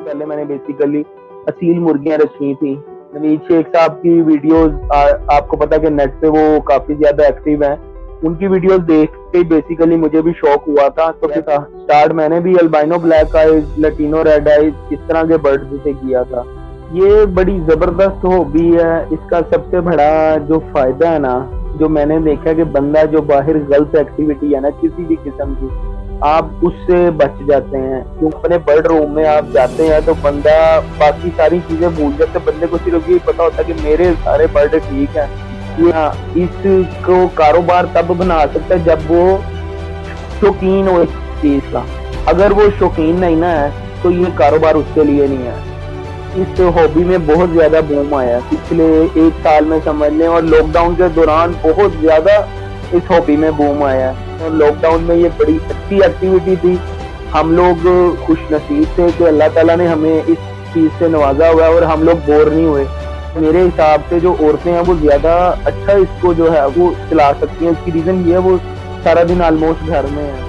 पहले मैंने बेसिकली असील मुर्गियां रखी थी। नवीद शेख साहब की वीडियोस आपको पता है कि नेट पे वो काफी ज्यादा एक्टिव हैं। उनकी वीडियोस देख के बेसिकली मुझे भी शौक हुआ था, तो फिर स्टार्ट मैंने भी albino black eyes, lutino red eyes इस तरह के बर्ड्स से किया था। ये बड़ी जबरदस्त हॉबी है। इसका सबसे बड़ा जो फायदा है ना, जो मैंने देखा कि बंदा जो बाहर गलत एक्टिविटी है ना किसी भी किस्म की, आप उससे बच जाते हैं। क्योंकि अपने बर्ड रूम में आप जाते हैं तो बंदा बाकी सारी चीजें भूल जाते, बंदे को सिर्फ ये पता होता है कि मेरे सारे बर्ड ठीक हैं। ये इसको कारोबार तब बना सकता है जब वो शौकीन हो इस चीज का। अगर वो शौकीन नहीं ना है तो ये कारोबार उसके लिए नहीं है। इस हॉबी में बहुत ज्यादा बूम आया पिछले 1 साल में समझ लें, और लॉकडाउन के दौरान बहुत ज्यादा इस हॉबी में बूम आया। और लॉकडाउन में ये बड़ी अच्छी एक्टिविटी थी। हम लोग खुश नसीब थे कि अल्लाह ताला ने हमें इस चीज से नवाजा हुआ है और हम लोग बोर नहीं हुए। मेरे हिसाब से जो औरतें हैं वो ज्यादा अच्छा इसको जो है वो चला सकती हैं। इसकी रीजन ये है वो सारा दिन ऑलमोस्ट घर में है।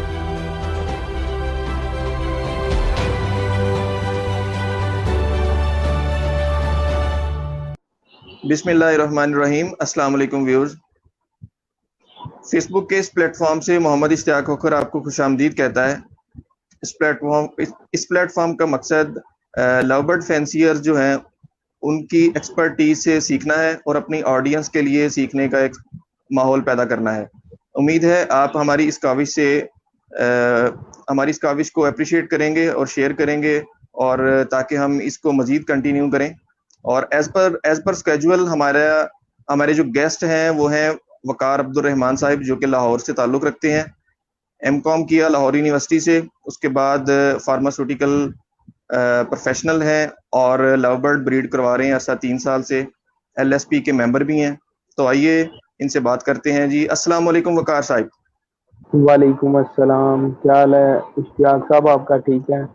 बिस्मिल्लाहिर्रहमानिर्रहीम। अस्सलाम वालेकुम व्यूअर्स। फेसबुक के इस प्लेटफॉर्म से मोहम्मद इश्तियाक होकर आपको खुशामदीद कहता है। इस प्लेटफॉर्म का मकसद लव बर्ड फैंसियर जो हैं उनकी एक्सपर्टीज से सीखना है और अपनी ऑडियंस के लिए सीखने का एक माहौल पैदा करना है। उम्मीद है आप हमारी इस काविश को अप्रिशिएट करेंगे और शेयर करेंगे, और ताकि हम इसको मज़ीद कंटिन्यू करें। और एज पर स्केजुअल हमारे जो गेस्ट हैं वो हैं वकार अब्दुल रहमान साहिब, जो कि लाहौर से ताल्लुक़ रखते हैं। एमकॉम किया लाहौर यूनिवर्सिटी से, उसके बाद फार्मास्यूटिकल प्रोफेशनल हैं और लव बर्ड ब्रीड करवा रहे हैं अर्सा 3 साल से। एलएसपी के मेंबर भी हैं। तो आइए इनसे बात करते हैं जी। अस्सलाम वालेकुम वकार साहिब। वालेकुम अस्सलाम, क्या हाल है इश्तियाक साहब, आपका ठीक है?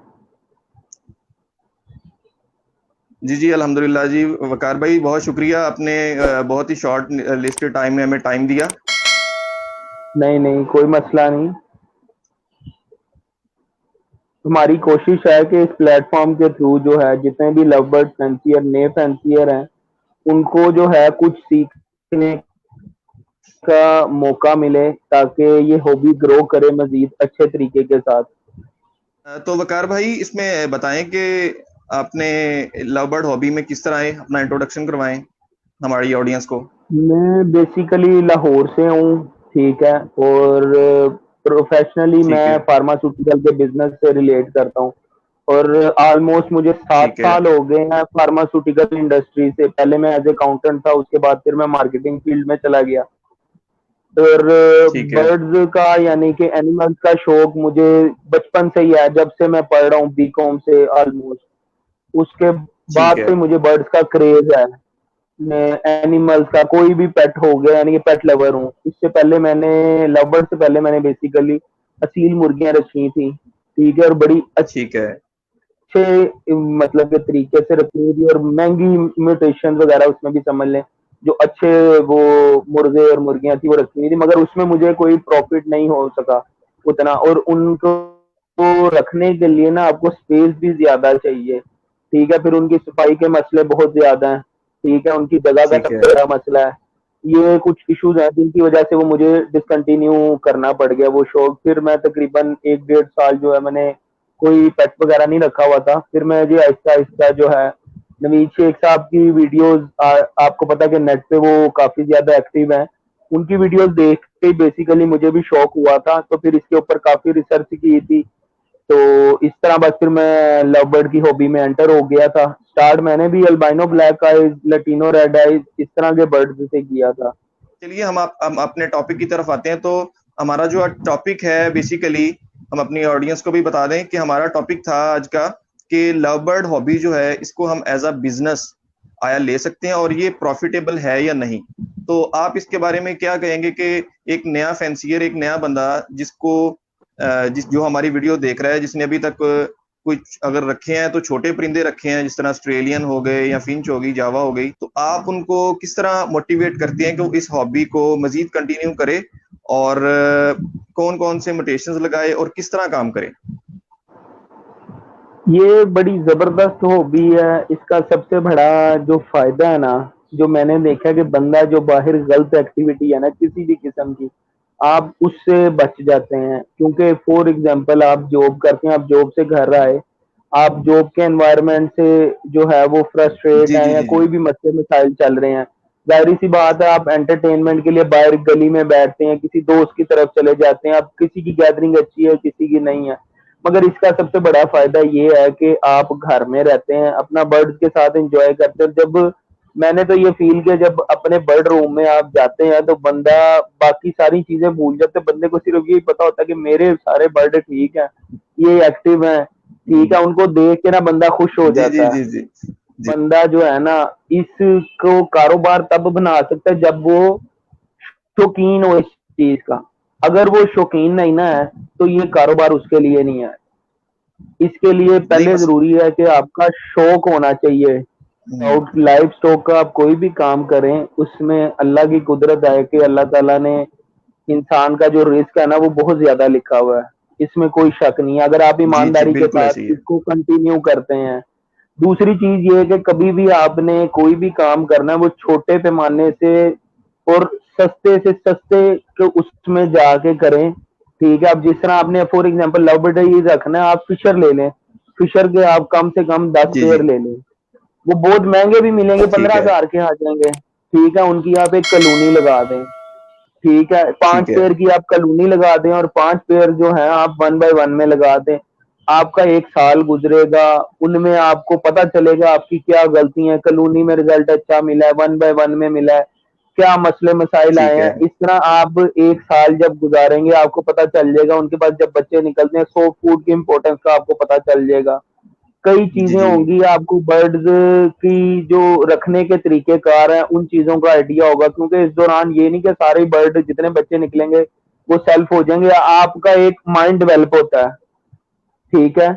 जी जी अल्हम्दुलिल्लाह जी। वकार भाई बहुत शुक्रिया, आपने बहुत ही शॉर्ट लिस्टेड टाइम में हमें टाइम दिया। नहीं नहीं, कोई मसला नहीं। हमारी कोशिश है कि इस प्लेटफॉर्म के थ्रू जो है जितने भी लव बर्ड फैंसियर नए फैंसियर हैं उनको जो है कुछ सीखने का मौका मिले, ताकि ये हॉबी ग्रो करे मजीद अच्छे तरीके के साथ। तो वकार भाई इसमें बताएं कि आपने लव बर्ड हॉबी में किस तरह आए, अपना इंट्रोडक्शन करवाएं हमारी ऑडियंस को। मैं बेसिकली लाहौर से हूँ, ठीक है, और प्रोफेशनली ठीक मैं है। फार्मास्यूटिकल के बिजनेस से रिलेट करता हूँ। और ऑलमोस्ट मुझे सात ठीक है। साल हो गए हैं फार्मास्यूटिकल इंडस्ट्री से। पहले मैं एज अकाउंटेंट था, उसके बाद फिर मैं मार्केटिंग फील्ड में चला गया। और ठीक है। बर्ड्स का यानी कि एनिमल्स का शौक मुझे बचपन से ही है, जब से मैं पढ़ रहा हूँ बीकॉम से ऑलमोस्ट। उसके ठीक बाद है। से मुझे बर्ड्स का क्रेज है। एनिमल्स का कोई भी पेट हो गया, यानी कि पेट लवर हूँ। इससे पहले मैंने लव बर्ड से पहले मैंने बेसिकली असील मुर्गियां रखी थी, ठीक है, और बड़ी ठीक है। अच्छे मतलब के तरीके से रखी थी, और महंगी म्यूटेशन वगैरह उसमें भी समझ लें। जो अच्छे वो मुर्गे और मुर्गियां थी वो रखी हुई थी, मगर उसमें मुझे कोई प्रॉफिट नहीं हो सका उतना। और उनको रखने के लिए ना आपको स्पेस भी ज्यादा चाहिए, ठीक है। फिर उनकी सफाई के मसले बहुत ज्यादा हैं, ठीक है। उनकी जगह का ठीक है। सबसे बड़ा मसला है। ये कुछ इश्यूज हैं जिनकी वजह से वो मुझे डिसकंटिन्यू करना पड़ गया वो शौक। फिर मैं तकरीबन 1 डेढ़ साल जो है मैंने कोई पेट वगैरह नहीं रखा हुआ था। फिर मैं जी आहिस्ता आहिस्ता जो है नवीद शेख साहब की वीडियोस आपको पता है कि नेट पे वो काफी ज्यादा एक्टिव हैं। उनकी वीडियोस देख के बेसिकली मुझे भी शौक हुआ था, तो फिर इसके ऊपर काफी रिसर्च की थी। तो इस तरह बस फिर मैं लव बर्ड की हॉबी में एंटर हो गया था। स्टार्ट मैंने भी albino black eyes, lutino red eyes इस तरह के बर्ड्स से किया था। चलिए हम अपने टॉपिक की तरफ आते हैं। तो हमारा जो टॉपिक है बेसिकली, हम अपनी ऑडियंस को भी बता दें कि हमारा टॉपिक था आज का कि लव बर्ड हॉबी जो है इसको हम एज अ बिजनेस आया ले सकते हैं और ये प्रॉफिटेबल है या नहीं। तो आप इसके बारे में क्या कहेंगे कि एक नया फैंसियर, एक नया बंदा जो हमारी वीडियो देख रहा है, जिसने अभी तक कुछ अगर रखे हैं तो छोटे परिंदे रखे हैं, जिस तरह ऑस्ट्रेलियन हो गए या फिंच होगी, जावा हो गई, तो आप उनको किस तरह मोटिवेट करते हैं कि वो इस हॉबी को मजीद कंटिन्यू करे, और कौन कौन से मोटेशंस लगाए और किस तरह काम करे? ये बड़ी जबरदस्त हॉबी है। इसका सबसे बड़ा जो फायदा है ना, जो मैंने देखा है कि बंदा जो बाहर गलत एक्टिविटी है ना किसी भी किस्म की, आप उससे बच जाते हैं। क्योंकि फॉर एग्जांपल आप जॉब करते हैं, आप जॉब से घर आए, आप जॉब के एनवायरनमेंट से जो है वो फ्रस्ट्रेट जी हैं जी या जी जी। कोई भी मसले मसाइल चल रहे हैं, जाहिर सी बात है आप एंटरटेनमेंट के लिए बाहर गली में बैठते हैं, किसी दोस्त की तरफ चले जाते हैं। अब किसी की गैदरिंग अच्छी है, किसी की नहीं है, मगर इसका सबसे बड़ा फायदा ये है कि आप घर में रहते हैं, अपना बर्ड्स के साथ एंजॉय करते हैं। जब मैंने तो ये फील किया, जब अपने बर्ड रूम में आप जाते हैं तो बंदा बाकी सारी चीजें भूल जाते हैं। बंदे को सिर्फ यही पता होता है कि मेरे सारे बर्ड ठीक है, ये एक्टिव हैं, ठीक है। उनको देख के ना बंदा खुश हो जी जी जाता है। जी जी जी। बंदा जो है ना, इसको कारोबार तब बना सकता है जब वो शौकीन हो इस चीज का। अगर वो शौकीन नहीं ना है तो ये कारोबार उसके लिए नहीं है। इसके लिए नहीं पहले मस जरूरी है कि आपका शौक होना चाहिए। हम्म, और लाइफ स्टॉक का आप कोई भी काम करें, उसमें अल्लाह की कुदरत है कि अल्लाह ताला ने इंसान का जो रिस्क है ना वो बहुत ज्यादा लिखा हुआ है। इसमें कोई शक नहीं है, अगर आप जी जी ईमानदारी के बिल्कुल ऐसे ही साथ है। इसको कंटिन्यू करते हैं। दूसरी चीज ये है कि कभी भी आपने कोई भी काम करना है वो छोटे पैमाने से और सस्ते से सस्ते के उसमें जाके करें। ठीक है, अब जिस तरह आपने फॉर एग्जांपल लव बर्ड ही रखना है, आप फिशर ले लें। फिशर के आप कम से कम 10 जी पेयर जी ले लें। वो बहुत महंगे भी मिलेंगे, ठीक पंद्रह है। हजार के आ जाएंगे। ठीक है, उनकी आप एक कॉलोनी लगा दें। ठीक है, पांच ठीक है। पेयर की आप कॉलोनी लगा दें और पांच पेयर जो है आप वन बाय वन में लगा दें। आपका एक साल गुजरेगा, उनमें आपको पता चलेगा आपकी क्या गलती है, कॉलोनी में रिजल्ट अच्छा मिला है, वन बाय वन में मिला है, क्या मसले मसाइल आए ठीक है। हैं। इस तरह आप एक साल जब गुजारेंगे आपको पता चल जाएगा। उनके पास जब बच्चे निकलते हैं, सॉफ्ट फूड की इंपॉर्टेंस का आपको पता चल जाएगा। कई जी चीजें जी होंगी, आपको बर्ड्स की जो रखने के तरीके कार हैं उन चीजों का आइडिया होगा। क्योंकि इस दौरान ये नहीं कि सारे बर्ड जितने बच्चे निकलेंगे वो सेल्फ हो जाएंगे, आपका एक माइंड डेवलप होता है। ठीक है,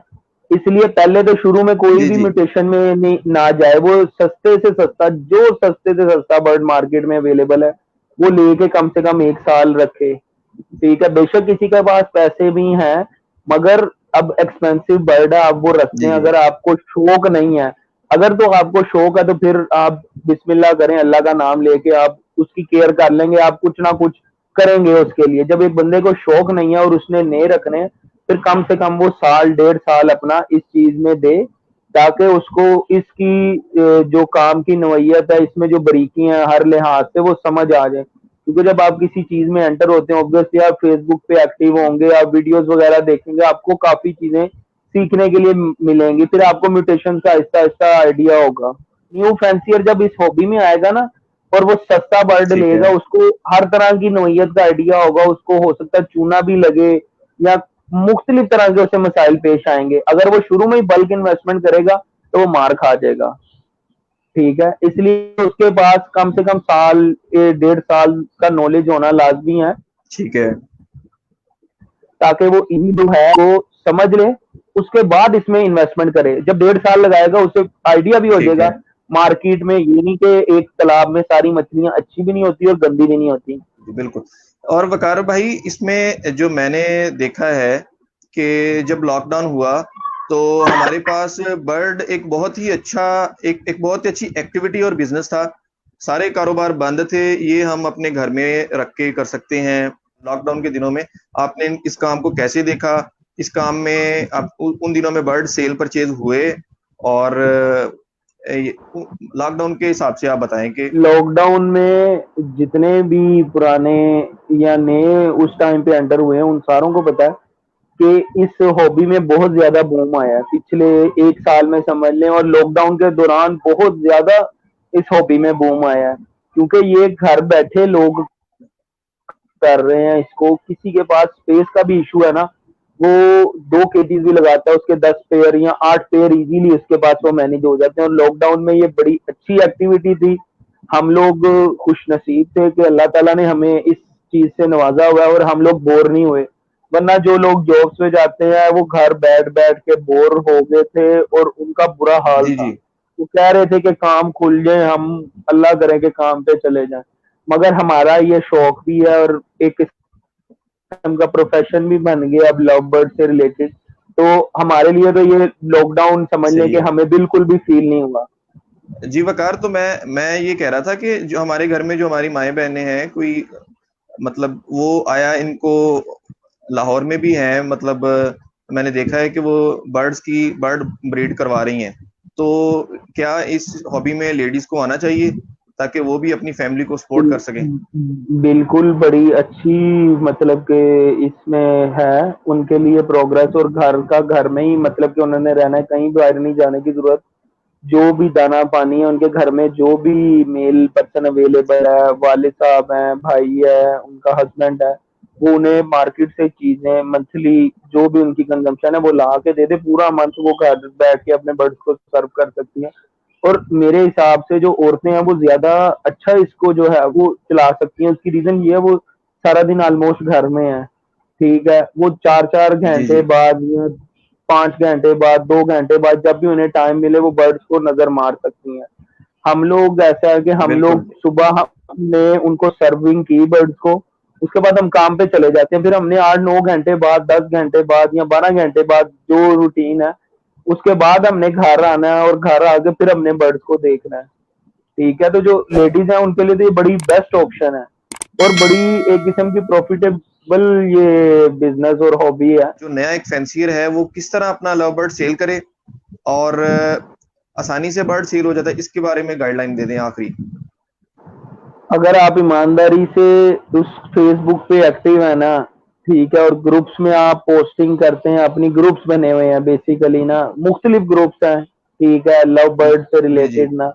इसलिए पहले तो शुरू में कोई जी भी जी। म्यूटेशन में नहीं ना जाए। वो सस्ते से सस्ता, जो सस्ते से सस्ता बर्ड मार्केट में अवेलेबल है वो लेके कम से कम एक साल रखे। ठीक है, बेशक किसी के पास पैसे भी हैं, मगर अब एक्सपेंसिव बर्ड है, आप वो रखते जी हैं। जी अगर आपको शौक नहीं है, अगर तो आपको शौक है तो फिर आप बिस्मिल्लाह करें, अल्लाह का नाम लेके आप उसकी केयर कर लेंगे, आप कुछ ना कुछ करेंगे उसके लिए। जब एक बंदे को शौक नहीं है और उसने नहीं रखने, फिर कम से कम वो साल डेढ़ साल अपना इस चीज में दे, ताकि उसको इसकी जो काम की नौयत है, इसमें जो बारीकी है हर लिहाज से वो समझ आ जाए। क्योंकि जब आप किसी चीज में एंटर होते हैं, ऑब्वियसली आप फेसबुक पे एक्टिव होंगे, आप वीडियोस वगैरह देखेंगे, आपको काफी चीजें सीखने के लिए मिलेंगी। फिर आपको म्यूटेशन का आहिस्ता आहिस्ता आइडिया होगा। न्यू फैंसियर जब इस हॉबी में आएगा ना और वो सस्ता बर्ड ठीक है। लेगा, उसको हर तरह की नोयत का आइडिया होगा। उसको हो सकता है चूना भी लगे या मुख्तलिफ तरह के उसे मसाइल पेश आएंगे। अगर वो शुरू में ही बल्क इन्वेस्टमेंट करेगा तो वो मार खा जाएगा। ठीक है, इसलिए उसके पास कम से कम साल डेढ़ साल का नॉलेज होना लाजमी है, ठीक है। ताकि वो इन जो है वो समझ ले, उसके बाद इसमें इन्वेस्टमेंट करे। जब डेढ़ साल लगाएगा उसे आइडिया भी हो ठीक जाएगा है। मार्केट में। ये नहीं कि एक तालाब में सारी मछलियां अच्छी भी नहीं होती और गंदी भी नहीं होती। जी, बिल्कुल। और वकार भाई इसमें जो मैंने देखा है कि जब लॉकडाउन हुआ तो हमारे पास बर्ड एक बहुत ही अच्छा एक बहुत ही अच्छी एक्टिविटी और बिजनेस था। सारे कारोबार बंद थे, ये हम अपने घर में रख के कर सकते हैं। लॉकडाउन के दिनों में आपने इस काम को कैसे देखा? इस काम में आप उन दिनों में बर्ड सेल परचेज हुए और लॉकडाउन के हिसाब से आप बताएं कि लॉकडाउन में जितने भी पुराने या नए उस टाइम पे एंटर हुए हैं उन सारों को पता है कि इस हॉबी में बहुत ज्यादा बूम आया है पिछले एक साल में समझ लें। और लॉकडाउन के दौरान बहुत ज्यादा इस हॉबी में बूम आया है, क्योंकि ये घर बैठे लोग कर रहे हैं इसको। किसी के पास स्पेस का भी इशू है ना, वो 2 केजीज भी लगाता है, उसके 10 पेयर या 8 पेयर इजीली उसके पास वो मैनेज हो जाते हैं। और लॉकडाउन में ये बड़ी अच्छी एक्टिविटी थी। हम लोग खुश नसीब थे कि अल्लाह ताला ने हमें इस चीज से नवाजा हुआ है और हम लोग बोर नहीं हुए। वरना जो लोग जॉब्स में जाते हैं वो घर बैठ बैठ के बोर हो गए थे और उनका बुरा हाल जी था। जी वो कह रहे थे कि काम खुल जाए, हम अल्लाह करें कि काम पे चले जाएं। मगर हमारा ये शौक भी है और एक किस्म का प्रोफेशन भी बन गया अब लव बर्ड से रिलेटेड। तो हमारे लिए तो ये लॉकडाउन समझ लें सही कि है हमें बिल्कुल भी फील नहीं हुआ। जी। वकार, तो मैं ये कह रहा था कि जो हमारे घर में जो हमारी माएँ बहनें हैं, कोई मतलब वो आया, इनको लाहौर में भी हैं, मतलब मैंने देखा है कि वो बर्ड ब्रीड करवा रही हैं। तो क्या इस हॉबी में लेडीज को आना चाहिए ताकि वो भी अपनी फैमिली को सपोर्ट कर सकें? बिल्कुल बड़ी अच्छी, मतलब कि इसमें है उनके लिए प्रोग्रेस, और घर का घर में ही, मतलब कि उन्होंने रहना है, कहीं बाहर नहीं जाने की जरूरत। जो भी दाना पानी है उनके घर में, जो भी मेल पर्सन अवेलेबल है, वालिद साहब हैं, भाई है, उनका हस्बैंड है, वो उन्हें मार्केट से चीजें मंथली जो भी उनकी कंजम्पशन है वो ला के दे दे, पूरा मंथ वो घर बैठ के अपने बर्ड्स को सर्व कर सकती हैं। और मेरे हिसाब से जो औरतें हैं वो ज्यादा अच्छा इसको जो है वो चला सकती हैं। उसकी रीजन ये है, वो सारा दिन ऑलमोस्ट घर में है, ठीक है, वो चार चार जी घंटे जी। बाद या 5 घंटे बाद, 2 घंटे बाद, जब भी उन्हें टाइम मिले वो बर्ड्स को नजर मार सकती हैं। हम लोग ऐसा है कि हम बिल्कुल। लोग सुबह हमने उनको सर्विंग की बर्ड्स को, उसके बाद हम काम पे चले जाते हैं, फिर हमने 8-9 घंटे बाद, 10 घंटे बाद या 12 घंटे बाद जो रूटीन है, उसके बाद हमने घर आना है, और घर आके फिर हमने बर्ड्स को देखना है। ठीक है, तो जो लेडीज है उनके लिए तो ये बड़ी बेस्ट ऑप्शन है, और बड़ी एक किस्म की प्रॉफिटेबल ये बिजनेस और हॉबी है। जो नया एक फैंसियर है वो किस तरह अपना लव बर्ड सेल करे और आसानी से बर्ड सेल हो जाता है, इसके बारे में गाइडलाइन दे दें आखिरी। अगर आप ईमानदारी से उस फेसबुक पे एक्टिव है ना, ठीक है, और ग्रुप्स में आप पोस्टिंग करते हैं, अपनी ग्रुप्स बने हुए हैं बेसिकली ना, मुख्तलिफ ग्रुप्स हैं, ठीक है, लव बर्ड से जी जी। रिलेटेड ना,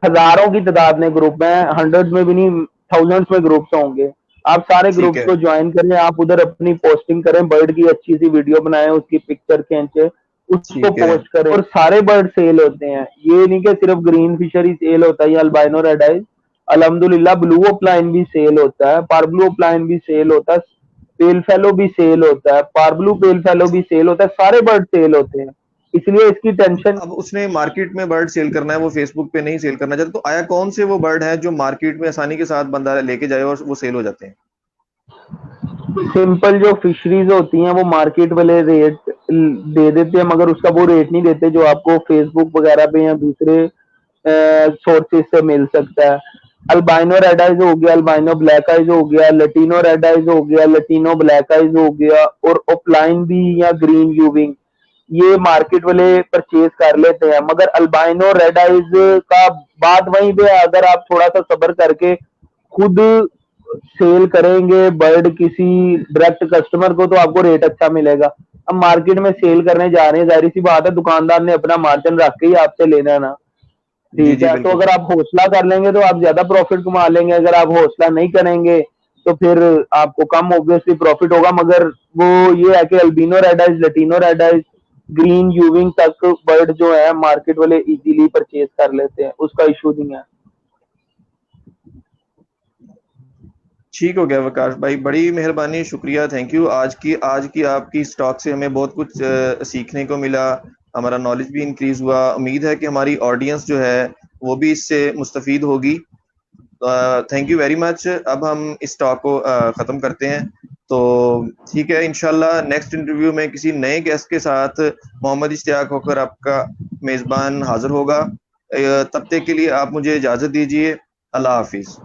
हजारों की तादाद में ग्रुप हैं, हंड्रेड्स में भी नहीं, थाउजेंड्स में ग्रुप्स होंगे। आप सारे ठीक ग्रुप्स है। को ज्वाइन करें, आप उधर अपनी पोस्टिंग करें, बर्ड की अच्छी सी वीडियो बनाएं, उसकी पिक्चर खींचे, उसको ठीक है। पोस्ट करें, और सारे बर्ड सेल होते हैं। ये नहीं कि सिर्फ ग्रीन फिशर ही सेल होता है या अल्बाइनो रेड आइज, अल्हम्दुलिल्लाह ब्लू ऑफलाइन भी सेल होता है, पारब्लू ऑफलाइन भी सेल होता है, पेल फेलो भी सेल होता है, पारब्लू पेल फेलो भी सेल होता है, सारे बर्ड सेल होते हैं, इसलिए इसकी टेंशन। अब उसने मार्केट में बर्ड सेल करना है, वो फेसबुक पे नहीं सेल करना चाहता, तो आया कौन से वो बर्ड है जो मार्केट में आसानी के साथ बंदा लेके जाए और वो सेल हो जाते हैं? सिंपल जो फिशरीज होती हैं वो मार्केट वाले रेट दे देते हैं, मगर उसका वो रेट नहीं देते जो आपको फेसबुक वगैरह पे या दूसरे सोर्सेज से मिल सकता है। अल्बाइनो रेड आइज हो गया, अल्बाइनो ब्लैक आइज हो गया, लटीनो रेड आइज हो गया, लटीनो ब्लैक आइज हो गया, और ऑफलाइन भी या ग्रीन यूविंग, ये मार्केट वाले परचेज कर लेते हैं। मगर अल्बाइनो रेड आइज का बात वहीं पे है, अगर आप थोड़ा सा सब्र करके खुद सेल करेंगे बर्ड किसी डायरेक्ट कस्टमर को, तो आपको रेट अच्छा मिलेगा। अब मार्केट में सेल करने जा रहे हैं, जाहिर सी बात है दुकानदार ने अपना मार्जिन रख के ही आपसे लेना है ना, जी ठीक जी है, तो बिल्कुल। अगर आप हौसला कर लेंगे तो आप ज्यादा प्रॉफिट कमा लेंगे, अगर आप हौसला नहीं करेंगे तो फिर आपको कम ऑब्वियसली प्रॉफिट होगा। मगर वो ये है कि albino red eyes, lutino red eyes, green यूविंग तक बर्ड जो है मार्केट वाले इजीली परचेज कर लेते हैं, उसका इशू नहीं है। ठीक हो गया वकाश भाई, बड़ी मेहरबानी, शुक्रिया, थैंक यू। आज की आपकी इस टॉक से हमें बहुत कुछ सीखने को मिला, हमारा नॉलेज भी इंक्रीज हुआ। उम्मीद है कि हमारी ऑडियंस जो है वो भी इससे मुस्तफीद होगी। Thank you very much. अब हम इस टॉक को ख़त्म करते हैं। तो ठीक है, इंशाल्लाह नेक्स्ट इंटरव्यू में किसी नए गेस्ट के साथ मोहम्मद इश्तियाक होकर आपका मेज़बान हाजिर होगा। तब तक के लिए आप मुझे इजाज़त दीजिए। अल्लाह हाफिज़।